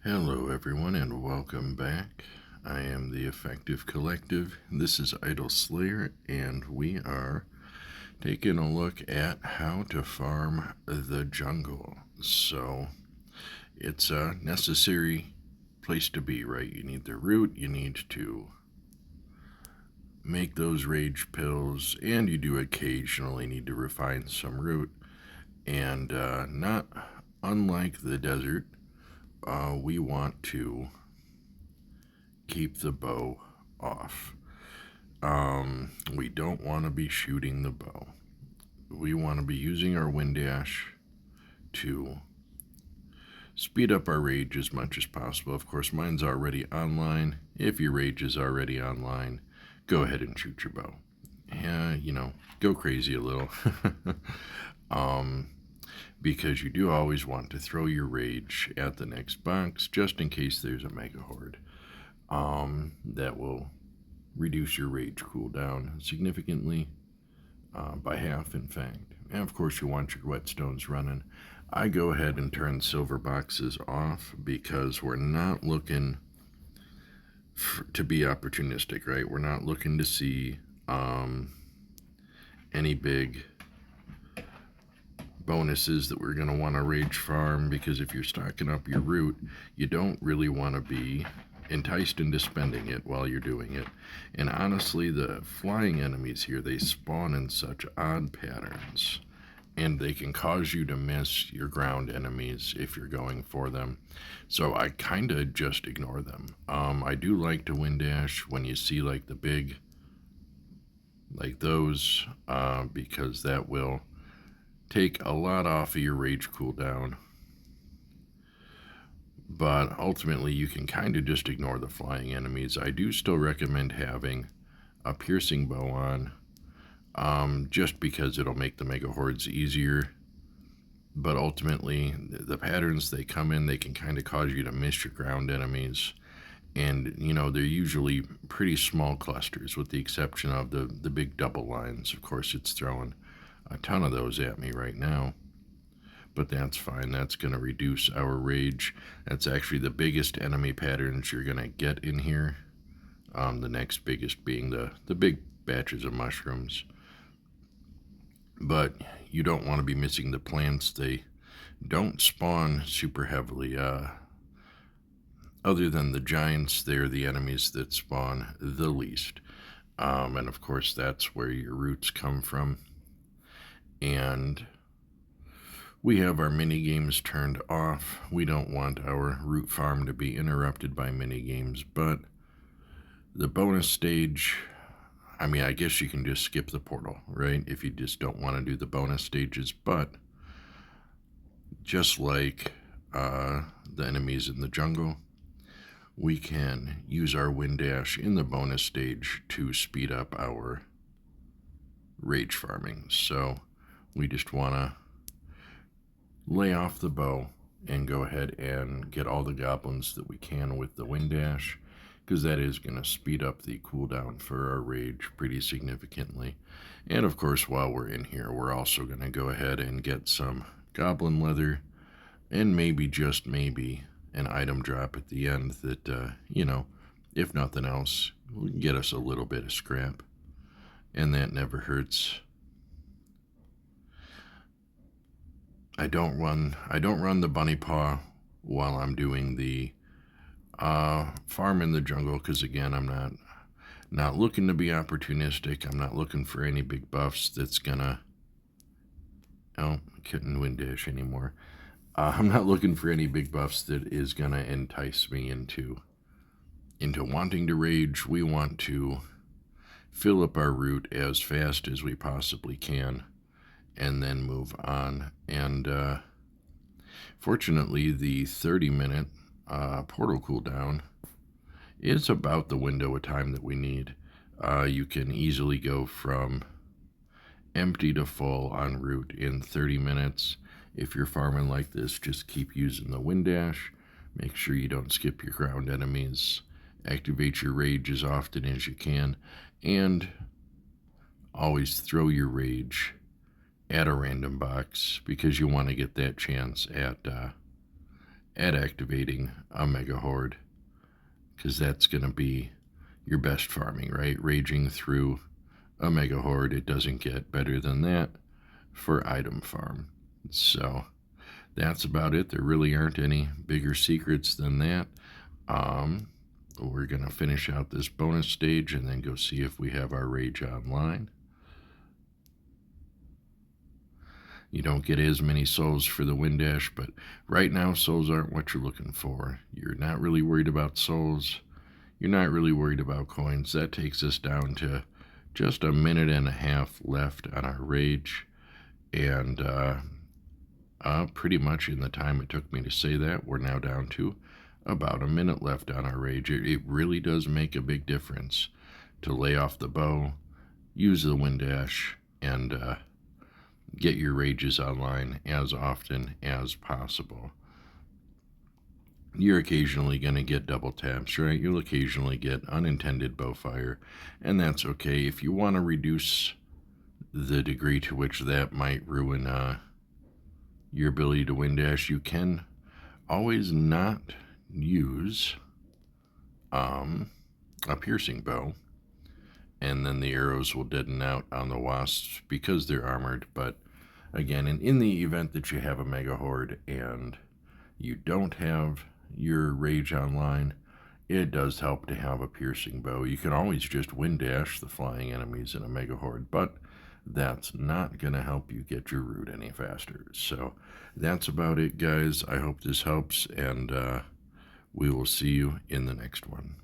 Hello, everyone, and welcome back. I am the Effective Collective. This is Idle Slayer, and we are taking a look at how to farm the jungle. So, it's a necessary place to be, right? You need the root, you need to make those rage pills, and you do occasionally need to refine some root. And not unlike the desert, we want to keep the bow off. We don't want to be shooting the bow. We want to be using our wind dash to speed up our rage as much as possible. Of course, mine's already online. If your rage is already online, go ahead and shoot your bow. Yeah, go crazy a little. um, because you do always want to throw your rage at the next box just in case there's a mega horde. That will reduce your rage cooldown significantly, by half, in fact. And of course, you want your whetstones running. I go ahead and turn silver boxes off because we're not looking to be opportunistic, right? We're not looking to see any big bonuses that we're going to want to rage farm, because if you're stocking up your root, you don't really want to be enticed into spending it while you're doing it. And honestly, the flying enemies here, they spawn in such odd patterns, and they can cause you to miss your ground enemies if you're going for them. So I kind of just ignore them. I do like to wind dash when you see like the big, like those, because that will take a lot off of your rage cooldown. But ultimately, you can kind of just ignore the flying enemies. I do still recommend having a piercing bow on, just because it'll make the mega hordes easier. But ultimately, the patterns they come in, they can kind of cause you to miss your ground enemies. And, they're usually pretty small clusters, with the exception of the big double lines. Of course, it's throwing a ton of those at me right now. But that's fine. That's going to reduce our rage. That's actually the biggest enemy patterns you're going to get in here. The next biggest being the big batches of mushrooms. But you don't want to be missing the plants. They don't spawn super heavily. Other than the giants, they're the enemies that spawn the least. And of course, that's where your roots come from. And we have our mini games turned off. We don't want our root farm to be interrupted by mini games, but the bonus stage, I guess you can just skip the portal, right? If you just don't want to do the bonus stages, but just like the enemies in the jungle, we can use our wind dash in the bonus stage to speed up our rage farming. So we just want to lay off the bow and go ahead and get all the goblins that we can with the wind dash, because that is going to speed up the cooldown for our rage pretty significantly. And of course, while we're in here, we're also going to go ahead and get some goblin leather, and maybe, just maybe, an item drop at the end that, if nothing else, will get us a little bit of scrap, and that never hurts. I don't run the bunny paw while I'm doing the farm in the jungle, because again, I'm not looking to be opportunistic. I'm not looking for any big buffs that's gonna. Oh, I couldn't wind dash anymore. I'm not looking for any big buffs that is gonna entice me into wanting to rage. We want to fill up our root as fast as we possibly can, and then move on. And fortunately, the 30-minute portal cooldown is about the window of time that we need. You can easily go from empty to full en route in 30 minutes. If you're farming like this, just keep using the wind dash. Make sure you don't skip your ground enemies. Activate your rage as often as you can, and always throw your rage at a random box, because you want to get that chance at at activating a Mega Horde, because that's going to be your best farming, right? Raging through a Mega Horde, it doesn't get better than that for item farm. So that's about it. There really aren't any bigger secrets than that. We're going to finish out this bonus stage and then go see if we have our Rage online. You don't get as many souls for the Wind Dash, but right now souls aren't what you're looking for. You're not really worried about souls. You're not really worried about coins. That takes us down to just a minute and a half left on our Rage. And pretty much in the time it took me to say that, we're now down to about a minute left on our Rage. It really does make a big difference to lay off the bow, use the Wind Dash, and get your Rages online as often as possible. You're occasionally going to get double taps, right? You'll occasionally get unintended bow fire, and that's okay. If you want to reduce the degree to which that might ruin your ability to Wind Dash, you can always not use a piercing bow, and then the arrows will deaden out on the wasps because they're armored. But again, in the event that you have a Mega Horde and you don't have your Rage online, it does help to have a piercing bow. You can always just Wind Dash the flying enemies in a Mega Horde, but that's not going to help you get your root any faster. So that's about it, guys. I hope this helps, and we will see you in the next one.